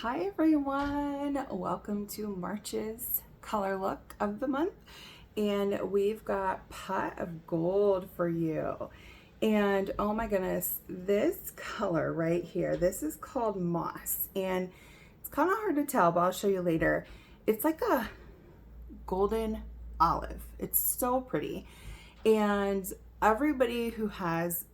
Hi everyone, welcome to March's color look of the month, and we've got Pot of Gold for you. And oh my goodness, this color right here, this is called Moss, and it's kind of hard to tell, but I'll show you later. It's like a golden olive. It's so pretty, and everybody who has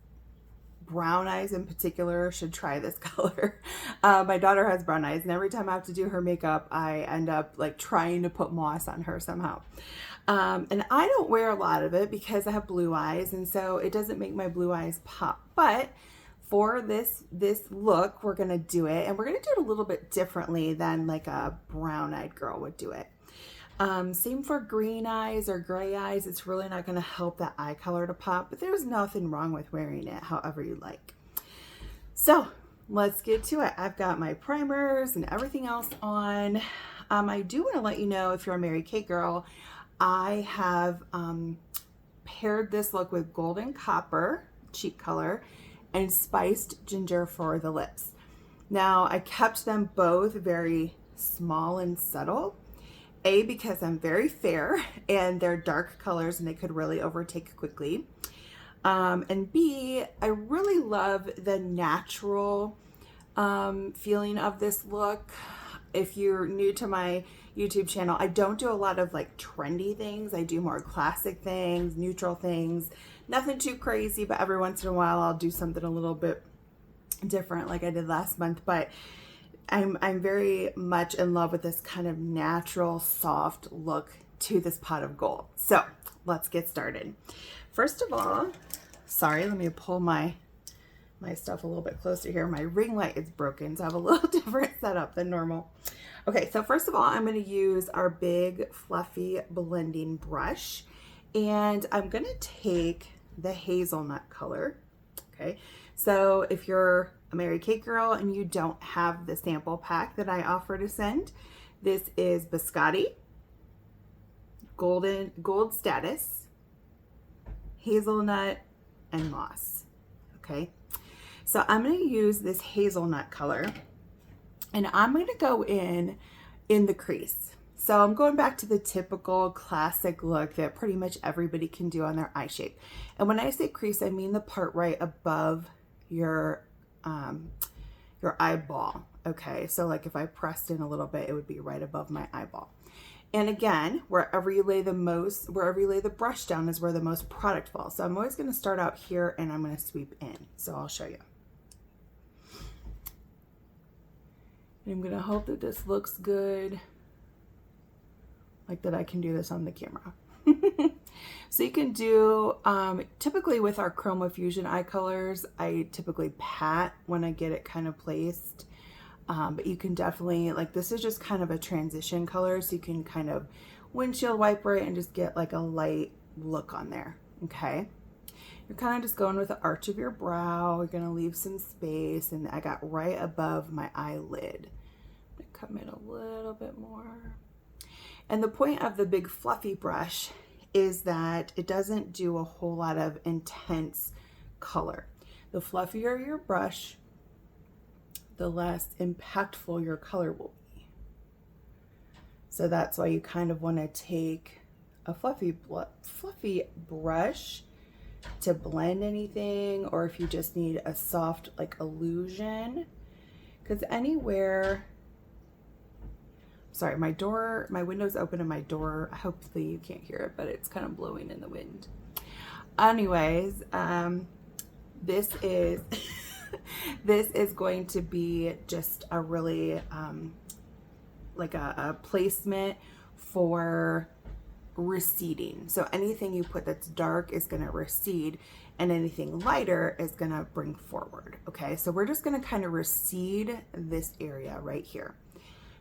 brown eyes in particular should try this color. My daughter has brown eyes, and every time I have to do her makeup, I end up like trying to put moss on her somehow. And I don't wear a lot of it because I have blue eyes, and so it doesn't make my blue eyes pop. But for this look, we're gonna do it, and we're gonna do it a little bit differently than like a brown-eyed girl would do it. Same for green eyes or gray eyes. It's really not going to help that eye color to pop, but there's nothing wrong with wearing it however you like. So let's get to it. I've got my primers and everything else on. I do want to let you know, if you're a Mary Kay girl, I have paired this look with Golden Copper cheek color and Spiced Ginger for the lips. Now I kept them both very small and subtle. A, because I'm very fair and they're dark colors and they could really overtake quickly. And B, I really love the natural feeling of this look. If you're new to my YouTube channel, I don't do a lot of like trendy things. I do more classic things, neutral things, nothing too crazy, but every once in a while I'll do something a little bit different like I did last month. But I'm very much in love with this kind of natural, soft look to this pot of gold. So let's get started. First of all, sorry, let me pull my stuff a little bit closer here. My ring light is broken, so I have a little different setup than normal. Okay, so first of all, I'm going to use our big fluffy blending brush, and I'm going to take the hazelnut color. Okay, so if you're a Mary Kay girl and you don't have the sample pack that I offer to send, this is Biscotti, Gold Status, Hazelnut, and Moss. Okay, so I'm going to use this hazelnut color, and I'm going to go in the crease. So I'm going back to the typical classic look that pretty much everybody can do on their eye shape. And when I say crease, I mean the part right above your eyeball. Okay, so like if I pressed in a little bit, it would be right above my eyeball. And again, wherever you lay the brush down is where the most product falls. So I'm always going to start out here and I'm going to sweep in. So I'll show you. And I'm going to hope that this looks good, like that I can do this on the camera. So you can do, typically with our Chroma Fusion eye colors, I typically pat when I get it kind of placed. But you can definitely, like this is just kind of a transition color, so you can kind of windshield wiper it and just get like a light look on there, okay? You're kind of just going with the arch of your brow. You're gonna leave some space, and I got right above my eyelid. I'm gonna come in a little bit more. And the point of the big fluffy brush is that it doesn't do a whole lot of intense color. The fluffier your brush, the less impactful your color will be. So that's why you kind of want to take a fluffy brush to blend anything, or if you just need a soft like illusion, because anywhere, sorry, my window's open and my door, hopefully you can't hear it, but it's kind of blowing in the wind. Anyways, this is this is going to be just a really like a placement for receding. So anything you put that's dark is going to recede, and anything lighter is going to bring forward. Okay, so we're just going to kind of recede this area right here.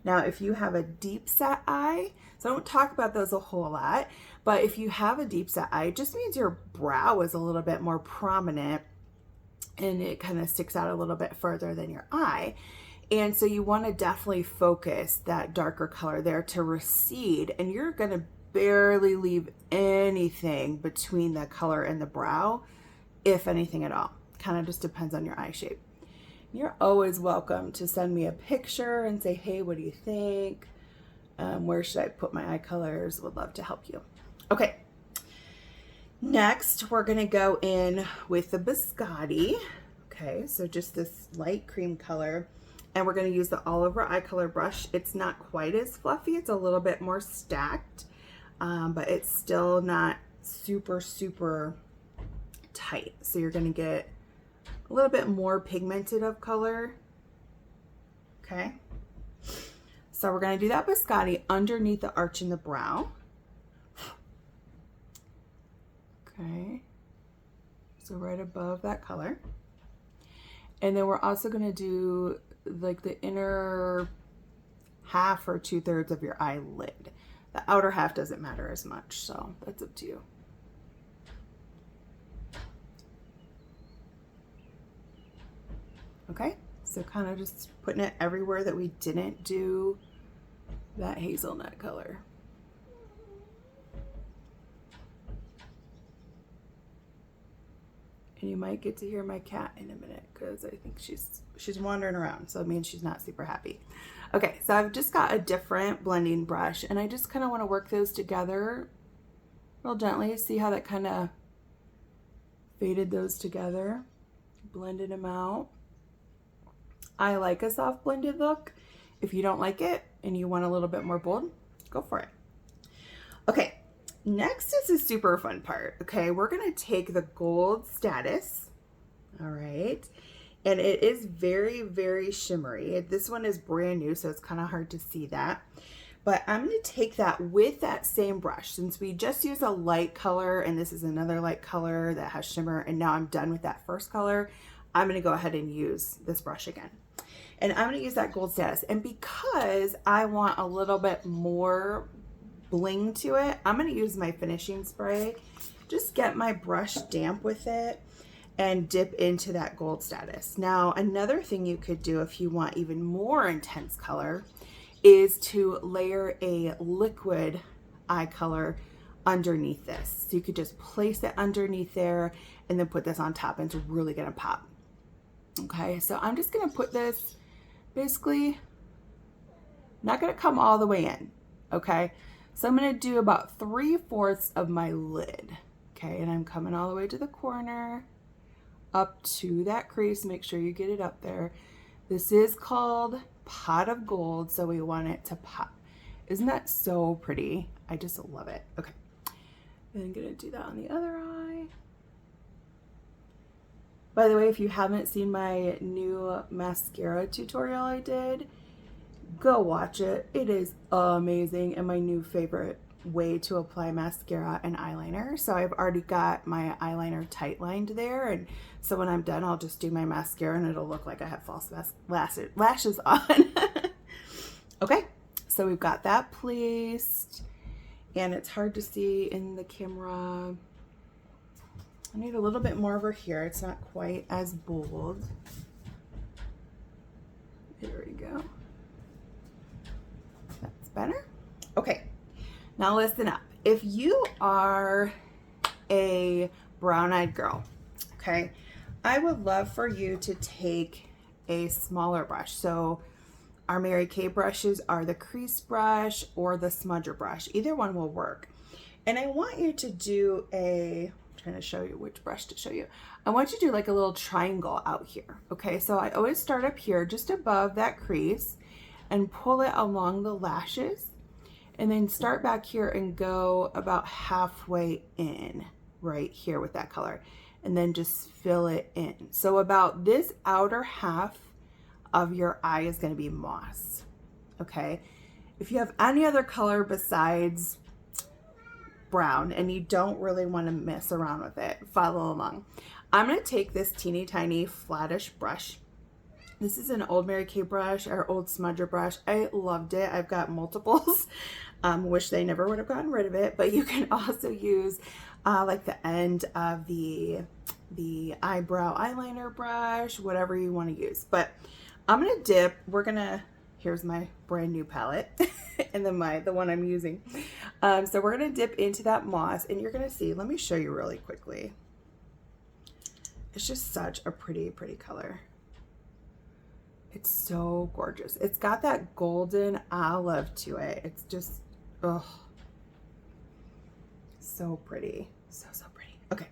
Now, if you have a deep set eye, so I don't talk about those a whole lot, but if you have a deep set eye, it just means your brow is a little bit more prominent and it kind of sticks out a little bit further than your eye. And so you want to definitely focus that darker color there to recede, and you're going to barely leave anything between the color and the brow, if anything at all. Kind of just depends on your eye shape. You're always welcome to send me a picture and say, hey, what do you think? Where should I put my eye colors? Would love to help you. Okay. Next, we're going to go in with the Biscotti. Okay, so just this light cream color. And we're going to use the all over eye color brush. It's not quite as fluffy. It's a little bit more stacked, but it's still not super, super tight. So you're going to get a little bit more pigmented of color. Okay. So we're going to do that Biscotti underneath the arch in the brow. Okay. So right above that color. And then we're also going to do like the inner half or 2/3 of your eyelid. The outer half doesn't matter as much, so that's up to you. Okay, so kind of just putting it everywhere that we didn't do that hazelnut color. And you might get to hear my cat in a minute because I think she's wandering around, so it means she's not super happy. Okay, so I've just got a different blending brush, and I just kind of want to work those together real gently. See how that kind of faded those together, blended them out. I like a soft blended look. If you don't like it and you want a little bit more bold, go for it. Okay. Next is a super fun part. Okay, we're gonna take the gold status, all right, and it is very, very shimmery. This one is brand new, so it's kind of hard to see that, but I'm gonna take that with that same brush. Since we just used a light color and this is another light color that has shimmer, and now I'm done with that first color, I'm gonna go ahead and use this brush again. And I'm gonna use that gold status, and because I want a little bit more bling to it, I'm going to use my finishing spray. Just get my brush damp with it and dip into that gold status. Now, another thing you could do if you want even more intense color is to layer a liquid eye color underneath this. So you could just place it underneath there and then put this on top, and it's really going to pop. Okay, so I'm just going to put this basically, not going to come all the way in. Okay. So I'm going to do about 3/4 of my lid. Okay, and I'm coming all the way to the corner, up to that crease. Make sure you get it up there. This is called Pot of Gold, so we want it to pop. Isn't that so pretty? I just love it. Okay, and I'm going to do that on the other eye. By the way, if you haven't seen my new mascara tutorial I did, go watch it. It is amazing and my new favorite way to apply mascara and eyeliner. So I've already got my eyeliner tight lined there, and so when I'm done I'll just do my mascara and it'll look like I have false lashes on. Okay, so we've got that placed, and it's hard to see in the camera. I need a little bit more over here. It's not quite as bold. There we go. Better? Okay, now listen up. If you are a brown-eyed girl, okay, I would love for you to take a smaller brush. So our Mary Kay brushes are the crease brush or the smudger brush. Either one will work. And I want you to do I'm trying to show you which brush to show you. I want you to do like a little triangle out here. Okay, so I always start up here just above that crease and pull it along the lashes, and then start back here and go about halfway in right here with that color, and then just fill it in. So about this outer half of your eye is going to be moss. Okay, if you have any other color besides brown and you don't really want to mess around with it, follow along. I'm going to take this teeny tiny flattish brush. This is an old Mary Kay brush, or old smudger brush. I loved it. I've got multiples. Wish they never would have gotten rid of it, but you can also use like the end of the eyebrow eyeliner brush, whatever you want to use. But I'm going to dip. Here's my brand new palette and then the one I'm using. So we're going to dip into that moss, and you're going to see, let me show you really quickly. It's just such a pretty, pretty color. It's so gorgeous. It's got that golden olive to it. It's just, oh, so pretty. So, so pretty. Okay.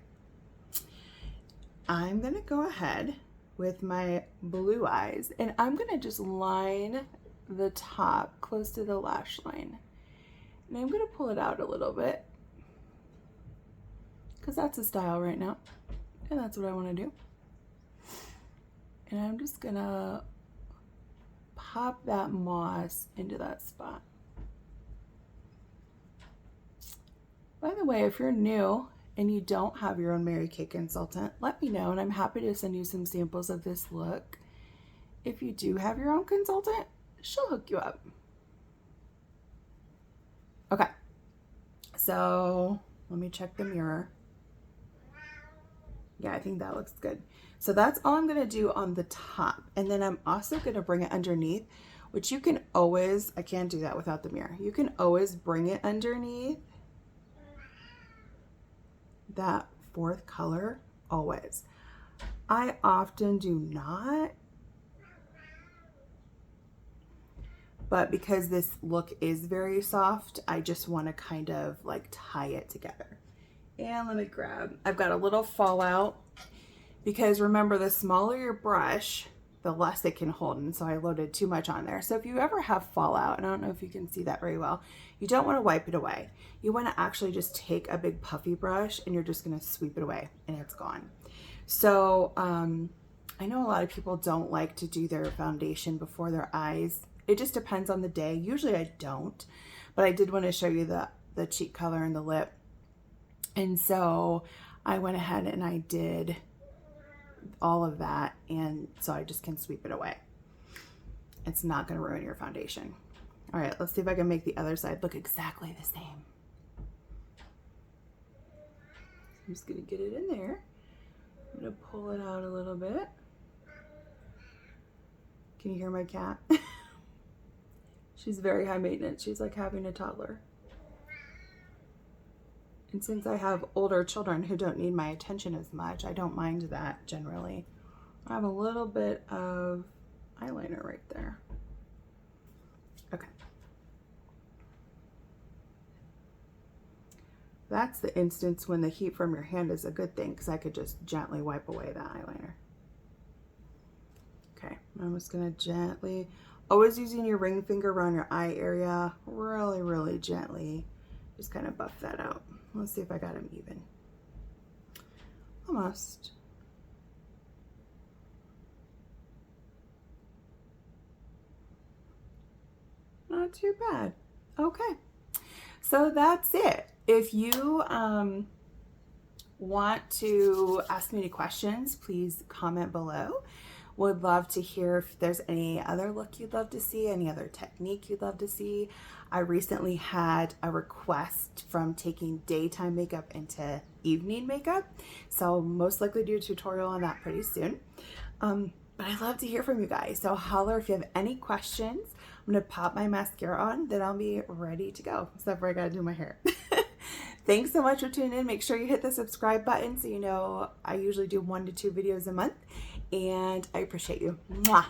I'm going to go ahead with my blue eyes, and I'm going to just line the top close to the lash line. And I'm going to pull it out a little bit because that's the style right now. And that's what I want to do. And I'm just going to pop that moss into that spot. By the way, if you're new and you don't have your own Mary Kay consultant, let me know and I'm happy to send you some samples of this look. If you do have your own consultant, she'll hook you up. Okay, so let me check the mirror. Yeah, I think that looks good. So that's all I'm gonna do on the top. And then I'm also gonna bring it underneath, which you can always, I can't do that without the mirror. You can always bring it underneath that fourth color, always. I often do not, but because this look is very soft, I just want to kind of like tie it together. And let me grab, I've got a little fallout, because remember, the smaller your brush, the less it can hold, and so I loaded too much on there. So if you ever have fallout, and I don't know if you can see that very well, you don't want to wipe it away. You want to actually just take a big puffy brush and you're just going to sweep it away and it's gone. So I know a lot of people don't like to do their foundation before their eyes. It just depends on the day. Usually I don't, but I did want to show you the cheek color and the lip. And so I went ahead and I did all of that, and so I just can sweep it away. It's not going to ruin your foundation. All right, let's see if I can make the other side look exactly the same. I'm just going to get it in there. I'm going to pull it out a little bit. Can you hear my cat? She's very high maintenance. She's like having a toddler. And since I have older children who don't need my attention as much, I don't mind that generally. I have a little bit of eyeliner right there. Okay. That's the instance when the heat from your hand is a good thing, because I could just gently wipe away that eyeliner. Okay, I'm just gonna gently, always using your ring finger around your eye area, really, really gently, just kind of buff that out. Let's see if I got them even. Almost. Not too bad. Okay. So that's it. If you want to ask me any questions, please comment below. Would love to hear if there's any other look you'd love to see, any other technique you'd love to see. I recently had a request from taking daytime makeup into evening makeup, so most likely do a tutorial on that pretty soon. But I love to hear from you guys, so holler if you have any questions. I'm gonna pop my mascara on, then I'll be ready to go, except for I gotta do my hair. Thanks so much for tuning in. Make sure you hit the subscribe button so you know I usually do 1 to 2 videos a month, and I appreciate you. Mwah!